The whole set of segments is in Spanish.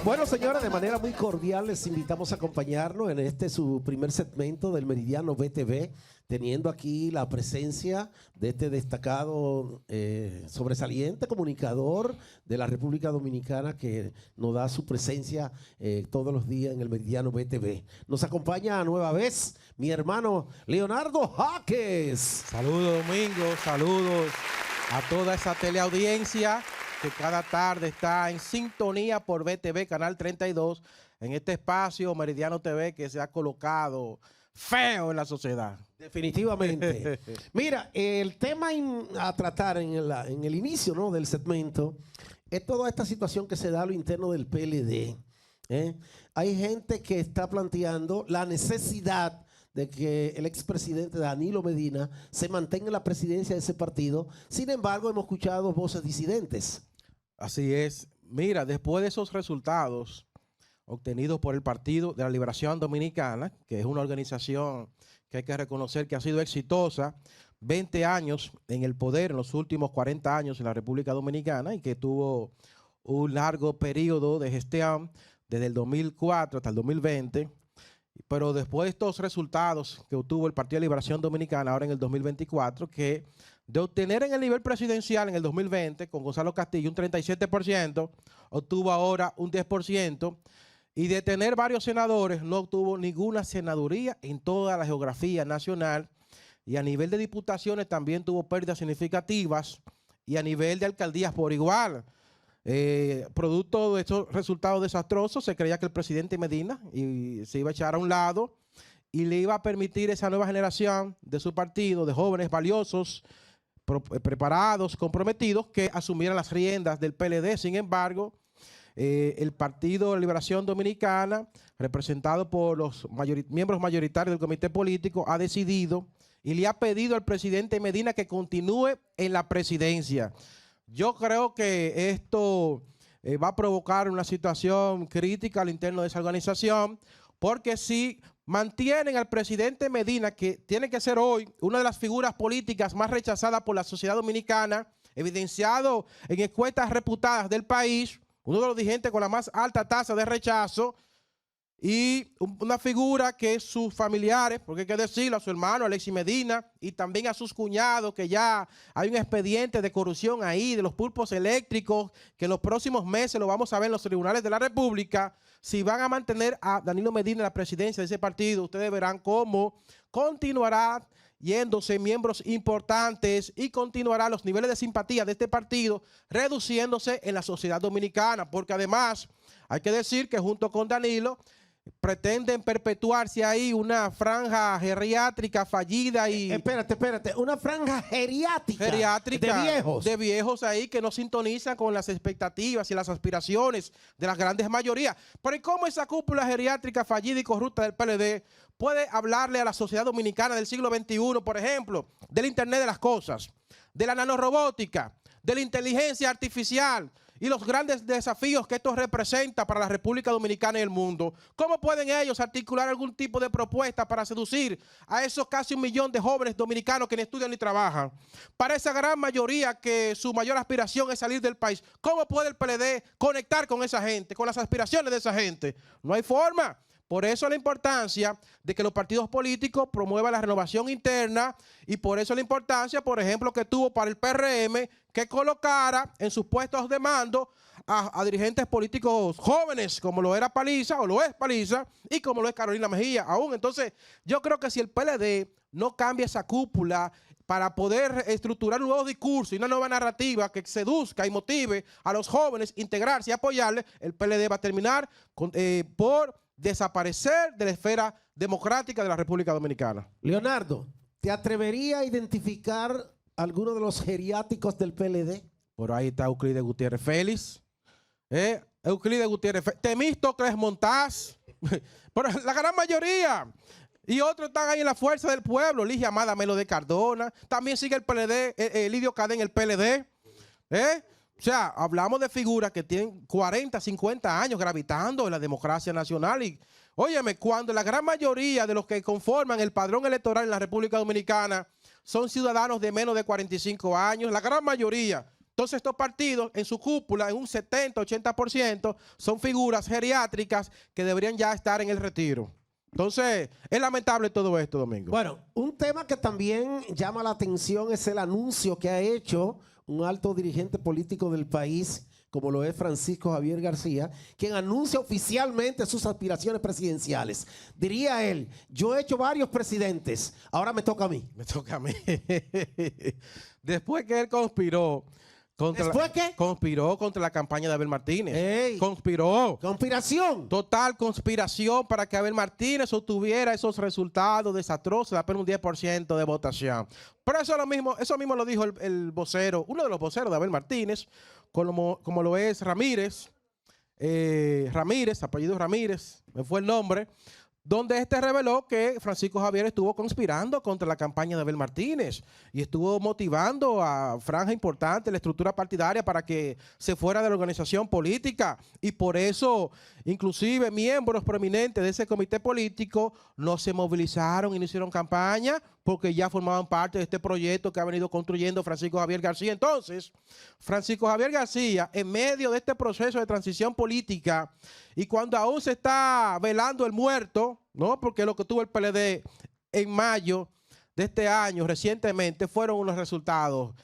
Bueno, señores, de manera muy cordial les invitamos a acompañarnos en este su primer segmento del Meridiano BTV, teniendo aquí la presencia de este destacado, sobresaliente comunicador de la República Dominicana que nos da su presencia todos los días en el Meridiano BTV. Nos acompaña a nueva vez mi hermano Leonardo Jaques. Saludos, Domingo, saludos a toda esa teleaudiencia que cada tarde está en sintonía por BTV, Canal 32, en este espacio Meridiano TV que se ha colocado feo en la sociedad. Definitivamente. Mira, el tema a tratar en el inicio, ¿no?, del segmento es toda esta situación que se da a lo interno del PLD. Hay gente que está planteando la necesidad de que el expresidente Danilo Medina se mantenga en la presidencia de ese partido. Sin embargo, hemos escuchado voces disidentes. Así es. Mira, después de esos resultados obtenidos por el Partido de la Liberación Dominicana, que es una organización que hay que reconocer que ha sido exitosa, 20 años en el poder, en los últimos 40 años en la República Dominicana, y que tuvo un largo periodo de gestión desde el 2004 hasta el 2020, pero después de estos resultados que obtuvo el Partido de Liberación Dominicana ahora en el 2024, que de obtener en el nivel presidencial en el 2020 con Gonzalo Castillo un 37%, obtuvo ahora un 10%, y de tener varios senadores no obtuvo ninguna senaduría en toda la geografía nacional, y a nivel de diputaciones también tuvo pérdidas significativas, y a nivel de alcaldías por igual. Producto de estos resultados desastrosos, se creía que el presidente Medina se iba a echar a un lado y le iba a permitir esa nueva generación de su partido, de jóvenes valiosos, preparados, comprometidos, que asumieran las riendas del PLD. Sin embargo, el Partido de Liberación Dominicana, representado por los miembros mayoritarios del comité político, ha decidido y le ha pedido al presidente Medina que continúe en la presidencia. Yo creo que esto va a provocar una situación crítica al interno de esa organización, porque si mantienen al presidente Medina, que tiene que ser hoy una de las figuras políticas más rechazadas por la sociedad dominicana, evidenciado en encuestas reputadas del país, uno de los dirigentes con la más alta tasa de rechazo, y una figura que sus familiares, porque hay que decirlo, a su hermano Alexis Medina y también a sus cuñados, que ya hay un expediente de corrupción ahí, de los pulpos eléctricos, que en los próximos meses lo vamos a ver en los tribunales de la República. Si van a mantener a Danilo Medina en la presidencia de ese partido, ustedes verán cómo continuará yéndose miembros importantes y continuará los niveles de simpatía de este partido reduciéndose en la sociedad dominicana, porque además hay que decir que junto con Danilo pretenden perpetuarse ahí una franja geriátrica fallida y... Espérate, una franja geriátrica de viejos ahí que no sintonizan con las expectativas y las aspiraciones de las grandes mayorías. Pero ¿y cómo esa cúpula geriátrica fallida y corrupta del PLD puede hablarle a la sociedad dominicana del siglo XXI, por ejemplo, del Internet de las cosas, de la nanorobótica, de la inteligencia artificial y los grandes desafíos que esto representa para la República Dominicana y el mundo? ¿Cómo pueden ellos articular algún tipo de propuesta para seducir a esos casi 1 millón de jóvenes dominicanos que ni estudian ni trabajan? Para esa gran mayoría que su mayor aspiración es salir del país, ¿cómo puede el PLD conectar con esa gente, con las aspiraciones de esa gente? No hay forma. Por eso la importancia de que los partidos políticos promuevan la renovación interna, y por eso la importancia, por ejemplo, que tuvo para el PRM que colocara en sus puestos de mando a dirigentes políticos jóvenes, como lo era Paliza, o lo es Paliza, y como lo es Carolina Mejía aún. Entonces, yo creo que si el PLD no cambia esa cúpula para poder estructurar un nuevo discurso y una nueva narrativa que seduzca y motive a los jóvenes a integrarse y apoyarle, el PLD va a terminar por desaparecer de la esfera democrática de la República Dominicana. Leonardo, ¿te atrevería a identificar alguno de los geriátricos del PLD? Por ahí está Euclides Gutiérrez Félix, Euclides Gutiérrez Félix, Temístocles Montaz, pero la gran mayoría. Y otros están ahí en la fuerza del pueblo, Ligia Amada Melo de Cardona, también sigue el PLD, Lidio Cadén, el PLD, O sea, hablamos de figuras que tienen 40, 50 años gravitando en la democracia nacional. Y, óyeme, cuando la gran mayoría de los que conforman el padrón electoral en la República Dominicana son ciudadanos de menos de 45 años, la gran mayoría, Entonces estos partidos en su cúpula, en un 70-80%, son figuras geriátricas que deberían ya estar en el retiro. Entonces, es lamentable todo esto, Domingo. Bueno, un tema que también llama la atención es el anuncio que ha hecho un alto dirigente político del país, como lo es Francisco Javier García, quien anuncia oficialmente sus aspiraciones presidenciales. Diría él, yo he hecho varios presidentes, ahora me toca a mí. Me toca a mí. Después que él conspiró conspiró contra la campaña de Abel Martínez. ¡Ey! Conspiró. Conspiración. Total conspiración para que Abel Martínez obtuviera esos resultados desastrosos de apenas un 10% de votación. Pero eso mismo lo dijo el vocero, uno de los voceros de Abel Martínez, como lo es Ramírez, apellido Ramírez, me fue el nombre, donde este reveló que Francisco Javier estuvo conspirando contra la campaña de Abel Martínez y estuvo motivando a franja importante de la estructura partidaria para que se fuera de la organización política, y por eso inclusive miembros prominentes de ese comité político no se movilizaron y no hicieron campaña porque ya formaban parte de este proyecto que ha venido construyendo Francisco Javier García. Entonces, Francisco Javier García, en medio de este proceso de transición política y cuando aún se está velando el muerto, ¿no? Porque lo que tuvo el PLD en mayo de este año, recientemente, fueron unos resultados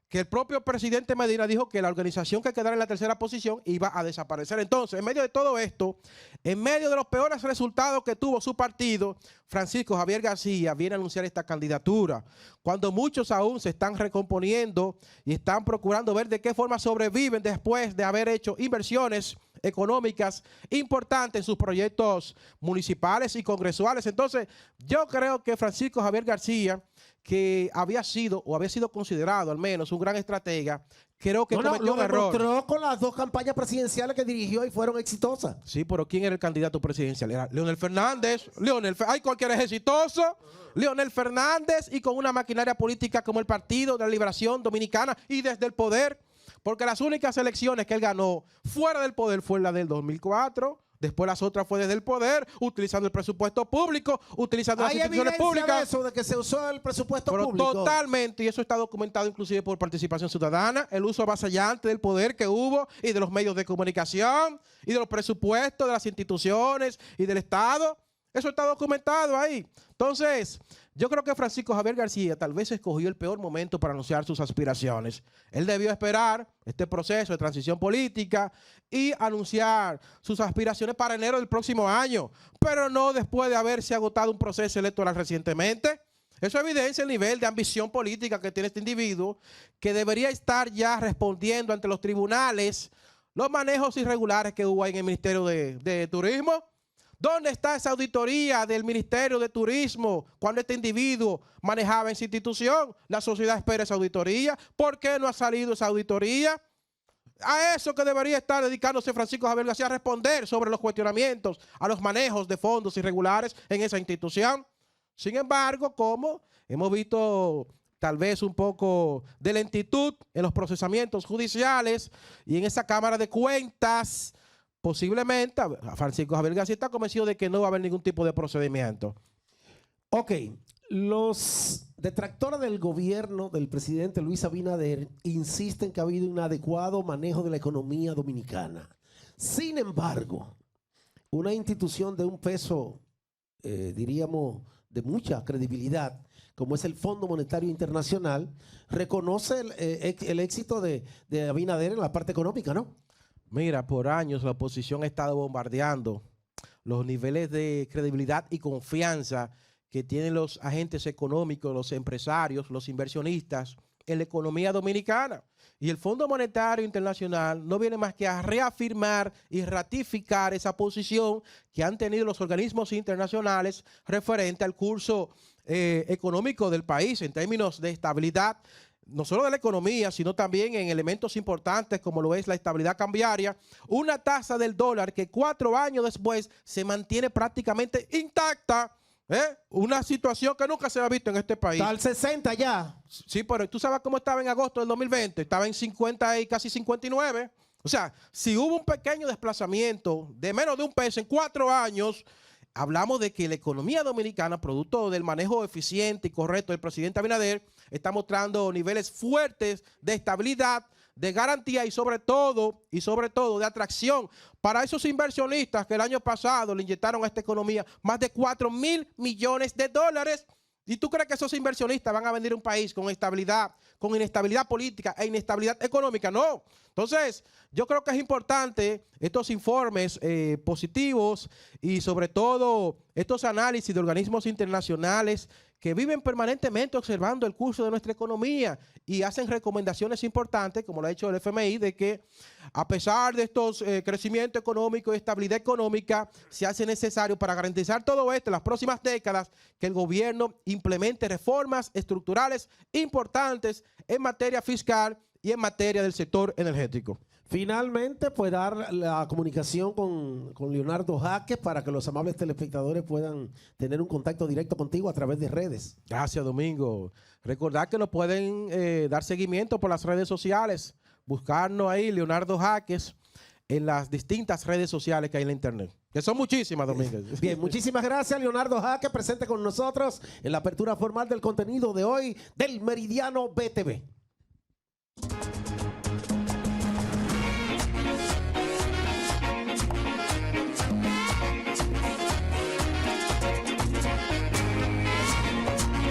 que el propio presidente Medina dijo que la organización que quedara en la tercera posición iba a desaparecer. Entonces, en medio de todo esto, en medio de los peores resultados que tuvo su partido, Francisco Javier García viene a anunciar esta candidatura, cuando muchos aún se están recomponiendo y están procurando ver de qué forma sobreviven después de haber hecho inversiones económicas importantes en sus proyectos municipales y congresuales. Entonces, yo creo que Francisco Javier García, que había sido considerado al menos un gran estratega, creo que cometió un error. Lo demostró con las dos campañas presidenciales que dirigió y fueron exitosas. Sí, pero ¿quién era el candidato presidencial? Era Leonel Fernández. Ay, cualquiera es exitoso. Leonel Fernández, y con una maquinaria política como el Partido de la Liberación Dominicana y desde el poder. Porque las únicas elecciones que él ganó fuera del poder fue la del 2004. Después las otras fue desde el poder, utilizando el presupuesto público, utilizando las instituciones públicas. ¿Hay evidencia de eso, de que se usó el presupuesto público? Totalmente, y eso está documentado inclusive por Participación Ciudadana, el uso avasallante del poder que hubo y de los medios de comunicación y de los presupuestos de las instituciones y del Estado. Eso está documentado ahí. Entonces, yo creo que Francisco Javier García tal vez escogió el peor momento para anunciar sus aspiraciones. Él debió esperar este proceso de transición política y anunciar sus aspiraciones para enero del próximo año, pero no después de haberse agotado un proceso electoral recientemente. Eso evidencia el nivel de ambición política que tiene este individuo, que debería estar ya respondiendo ante los tribunales los manejos irregulares que hubo ahí en el Ministerio de Turismo. ¿Dónde está esa auditoría del Ministerio de Turismo cuando este individuo manejaba esa institución? La sociedad espera esa auditoría. ¿Por qué no ha salido esa auditoría? A eso que debería estar dedicándose Francisco Javier García, a responder sobre los cuestionamientos a los manejos de fondos irregulares en esa institución. Sin embargo, como hemos visto tal vez un poco de lentitud en los procesamientos judiciales y en esa Cámara de Cuentas, posiblemente Francisco Javier García está convencido de que no va a haber ningún tipo de procedimiento. Ok, los detractores del gobierno del presidente Luis Abinader insisten que ha habido un adecuado manejo de la economía dominicana. Sin embargo, una institución de un peso, diríamos, de mucha credibilidad, como es el Fondo Monetario Internacional, reconoce el éxito de Abinader en la parte económica, ¿no? Mira, por años la oposición ha estado bombardeando los niveles de credibilidad y confianza que tienen los agentes económicos, los empresarios, los inversionistas en la economía dominicana. Y el Fondo Monetario Internacional no viene más que a reafirmar y ratificar esa posición que han tenido los organismos internacionales referente al curso económico del país en términos de estabilidad, no solo de la economía, sino también en elementos importantes como lo es la estabilidad cambiaria, una tasa del dólar que 4 años después se mantiene prácticamente intacta. Una situación que nunca se ha visto en este país. Está al 60 ya. Sí, pero tú sabes cómo estaba en agosto del 2020. Estaba en 50 y casi 59. O sea, si hubo un pequeño desplazamiento de menos de un peso en 4 años, hablamos de que la economía dominicana, producto del manejo eficiente y correcto del presidente Abinader, está mostrando niveles fuertes de estabilidad, de garantía y sobre todo de atracción para esos inversionistas que el año pasado le inyectaron a esta economía más de 4.000 millones de dólares. ¿Y tú crees que esos inversionistas van a venir a un país con estabilidad, con inestabilidad política e inestabilidad económica? No. Entonces, yo creo que es importante estos informes positivos y sobre todo estos análisis de organismos internacionales que viven permanentemente observando el curso de nuestra economía y hacen recomendaciones importantes, como lo ha hecho el FMI, de que a pesar de estos crecimiento económico y estabilidad económica, se hace necesario para garantizar todo esto en las próximas décadas que el gobierno implemente reformas estructurales importantes en materia fiscal y en materia del sector energético. Finalmente, pues dar la comunicación con Leonardo Jaques para que los amables telespectadores puedan tener un contacto directo contigo a través de redes. Gracias, Domingo. Recordad que nos pueden dar seguimiento por las redes sociales. Buscarnos ahí, Leonardo Jaques, en las distintas redes sociales que hay en la internet. Que son muchísimas, Domingo. Bien, muchísimas gracias, Leonardo Jaques, presente con nosotros en la apertura formal del contenido de hoy del Meridiano BTV.